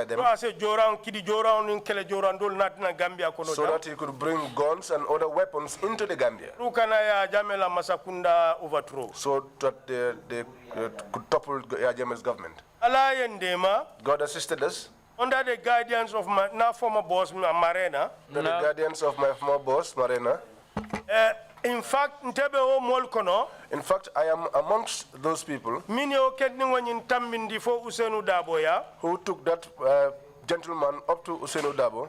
them so that he could bring guns and other weapons into the Gambia so that they could topple Jammeh's government. God assisted us. Under the guidance of my now former boss, Marena. Under the guidance of my former boss, Marena. In fact, I am amongst those people who took that gentleman up to Ousainou Darboe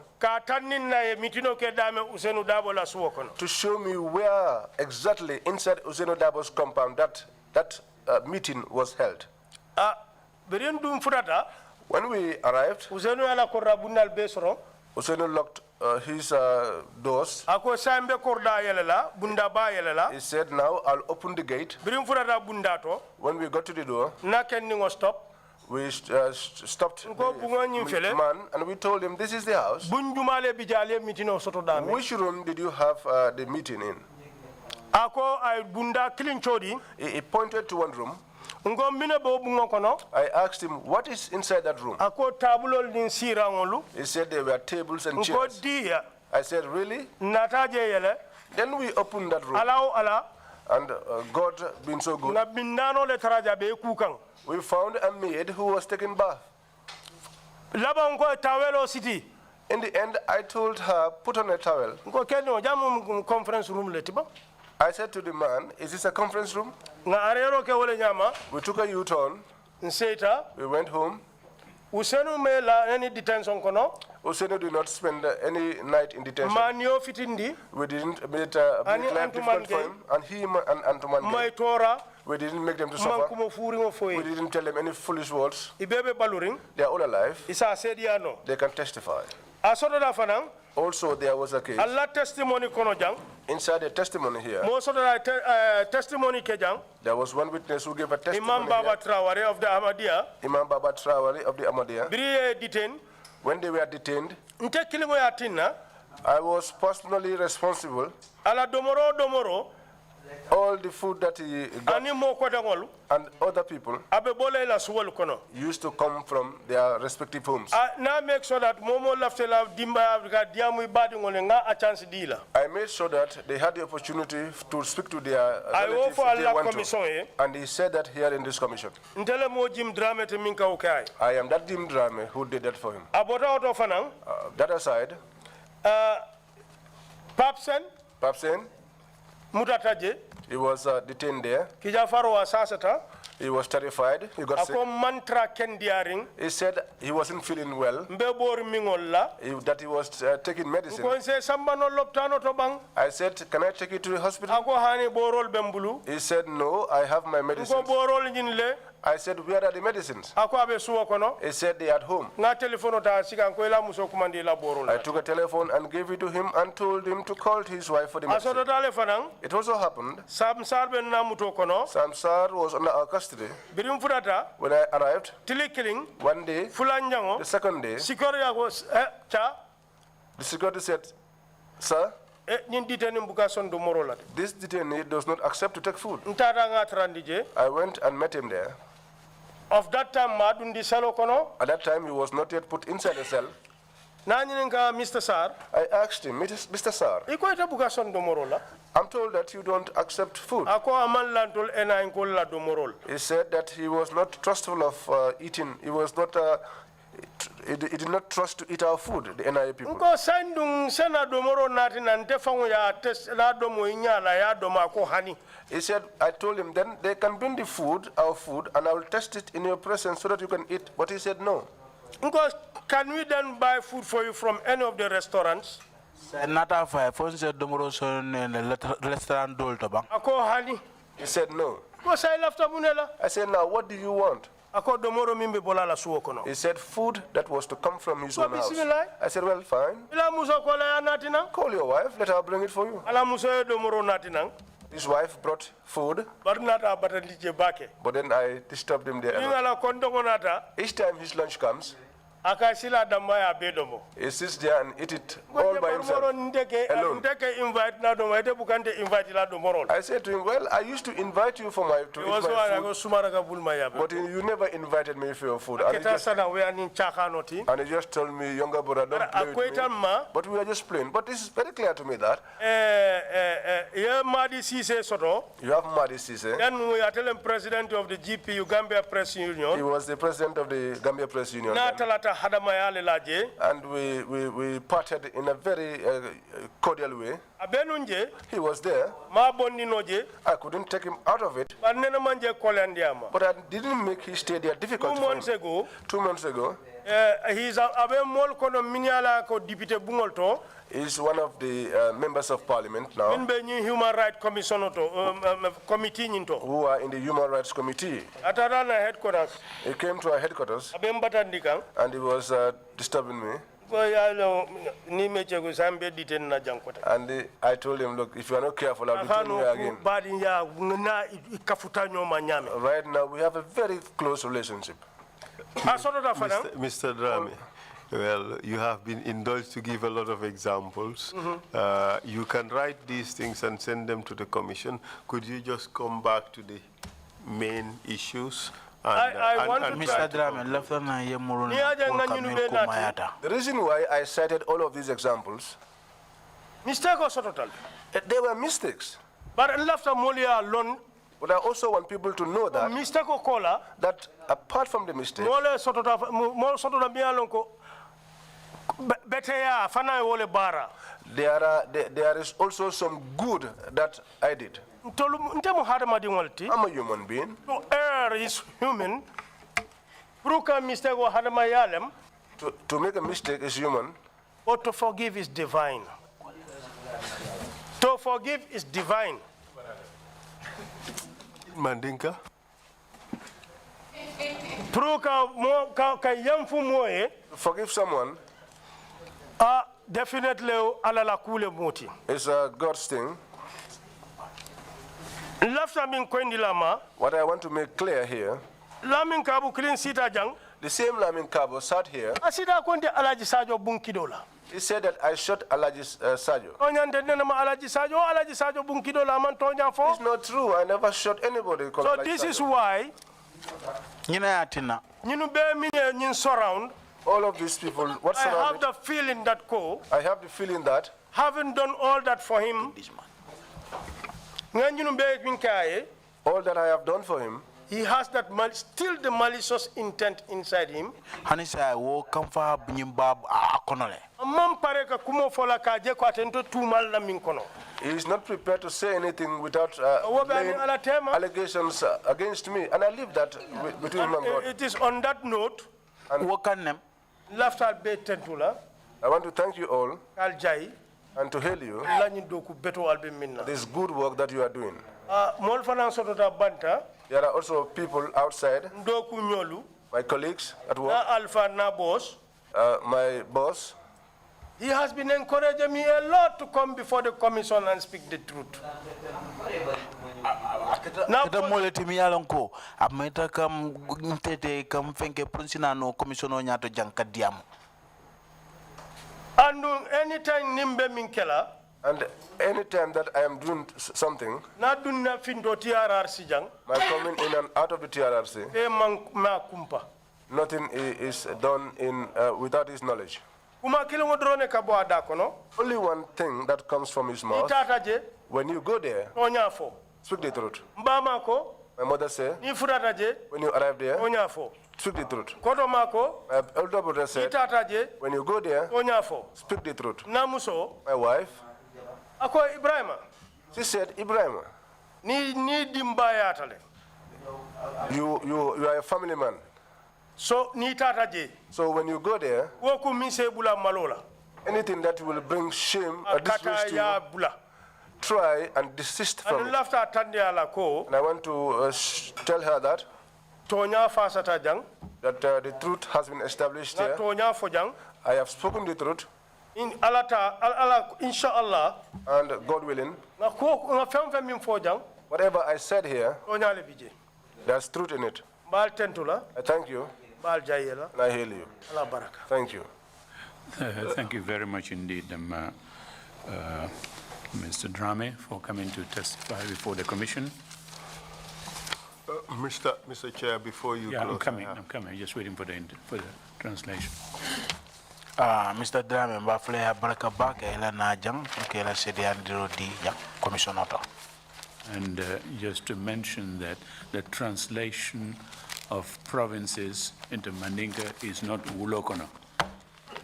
to show me where exactly inside Ousainou Darboe's compound that meeting was held. When we arrived, Ousainou locked his doors. He said, now I'll open the gate. When we got to the door, we stopped the man and we told him, this is the house. Which room did you have the meeting in? He pointed to one room. I asked him, what is inside that room? He said there were tables and chairs. I said, really? Then we opened that room. And God being so good, we found a maid who was taking bath. In the end, I told her, put on a towel. I said to the man, is this a conference room? We took a U-turn. We went home. Ousainou did not spend any night in detention. We didn't make life difficult for him. And he and Antoine, we didn't make them to suffer. We didn't tell them any foolish words. They are all alive. They can testify. Also, there was a case. Inside the testimony here, there was one witness who gave a testimony. Imam Baba Traore of the Ahmadiyya. When they were detained, I was personally responsible. All the food that he got and other people used to come from their respective homes. I made sure that they had the opportunity to speak to their relatives if they want to. And he said that here in this commission. I am that Jim Drame who did that for him. That aside, Papsen, he was detained there. He was terrified. He got sick. He said he wasn't feeling well. That he was taking medicine. I said, can I take you to the hospital? He said, no, I have my medicine. I said, where are the medicines? He said, they are at home. I took a telephone and gave it to him and told him to call his wife for the medicine. It also happened, Samsar was under our custody. When I arrived, one day, the second day, the security said, sir, this detainee does not accept to take food. I went and met him there. Of that time, at that time, he was not yet put inside the cell. Mr. Sar. I asked him, Mr. Sar, I'm told that you don't accept food. He said that he was not trustful of eating. He was not. He did not trust to eat our food, the NIA people. He said, I told him, then they can bring the food, our food, and I will test it in your presence so that you can eat. But he said, no. Can we then buy food for you from any of the restaurants? He said, no. I said, now what do you want? He said, food that was to come from his own house. I said, well, fine. Call your wife, let her bring it for you. His wife brought food, but then I disturbed him there. Each time his lunch comes, akasila damaya bedomo. He sits there and eat it all by himself. Alone. I said to him, well, I used to invite you for to eat my food, but you never invited me for your food. And he just told me, younger brother, don't play with me. But we are just playing. But this is very clear to me that you have Madi Cisse. Then we are telling president of the GPU, Gambia Press Union. He was the president of the Gambia Press Union. And we parted in a very cordial way. He was there. I couldn't take him out of it. But I didn't make his stay there difficult. 2 months ago. He's He's one of the members of parliament now. Human Rights Commission committee who are in the Human Rights Committee. He came to our headquarters and he was disturbing me. And I told him, look, if you are not careful, I'll detain you again. Right now, we have a very close relationship. Mr. Drame, well, you have been indulged to give a lot of examples. You can write these things and send them to the commission. Could you just come back to the main issues? Mr. Drame, the reason why I cited all of these examples, they were mistakes. But I also want people to know that apart from the mistakes, there is also some good that I did. I'm a human being. To err is human. To make a mistake is human. But to forgive is divine. To forgive is divine. Mandinka? To forgive someone definitely is a God's thing. What I want to make clear here, the same Lamin Kabo sat here. He said that I shot Alaji Sajo. It's not true. I never shot anybody. So this is why surround all of these people. What I have the feeling that I have the feeling that having done all that for him, all that I have done for him, he has that still the malicious intent inside him. He is not prepared to say anything without allegations against me, and I leave that between him and God. It is on that note, I want to thank you all and to hail you this good work that you are doing. There are also people outside, my colleagues at work, my boss. He has been encouraging me a lot to come before the commission and speak the truth. Now, and anytime nimbe minkela, and anytime that I am doing something, my coming in and out of the TRRC, nothing is done without his knowledge. Only one thing that comes from his mouth, when you go there, speak the truth. My mother said, when you arrive there, speak the truth. My elder brother said, when you go there, speak the truth. My wife, she said, Ibrahim, you are a family man. So when you go there, anything that will bring shame or disgrace to you, try and desist from it. And I want to tell her that the truth has been established here. I have spoken the truth. Inshallah, and God willing, whatever I said here, there's truth in it. I thank you. And I hail you. Thank you. Thank you very much indeed, Mr. Drame, for coming to testify before the commission. Mr. Chair, before you close, I'm coming, just waiting for the translation. Mr. Drame, mbafule ya baraka baka ila najang, ila sedi andiro di ya commissioner. And just to mention that the translation of provinces into Mandinka is not Wulokono.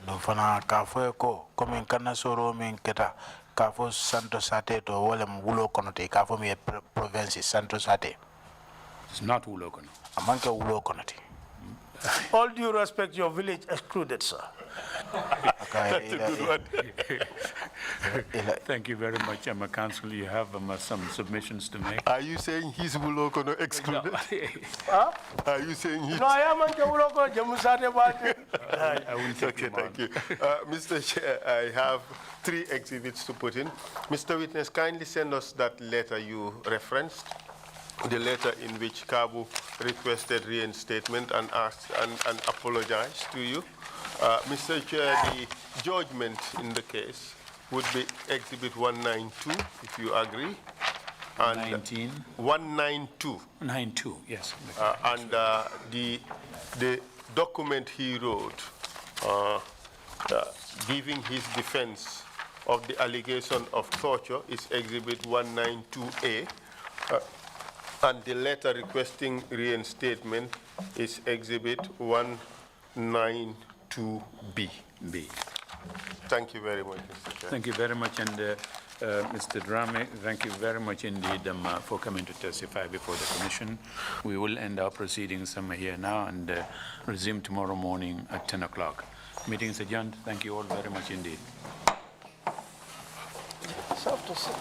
No fana kafo ko komin kana soro min keta kafo Santo Sate to wala Wulokono te kafo mi provinces Santo Sate. It's not Wulokono. Amanka Wulokono te. All due respect, your village excluded, sir. That's a good one. Thank you very much, Council. You have some submissions to make. Are you saying he's Wulokono excluded? Huh? Are you saying he's... No, I am on Jawuloko, Jamusate Bate. I will take Okay, thank you. Mr. Chair, I have 3 exhibits to put in. Mr. Witness, kindly send us that letter you referenced, the letter in which Kabu requested reinstatement and asked and apologized to you. Mr. Chair, the judgment in the case would be Exhibit 192, if you agree. And 19? 192. 92, yes. And the document he wrote giving his defense of the allegation of torture is Exhibit 192A. And the letter requesting reinstatement is Exhibit 192B. B. Thank you very much, Mr. Chair. Thank you very much, and Mr. Drame, thank you very much indeed for coming to testify before the commission. We will end our proceedings here now and resume tomorrow morning at 10 o'clock. Meeting is adjourned. Thank you all very much indeed. Soft to say.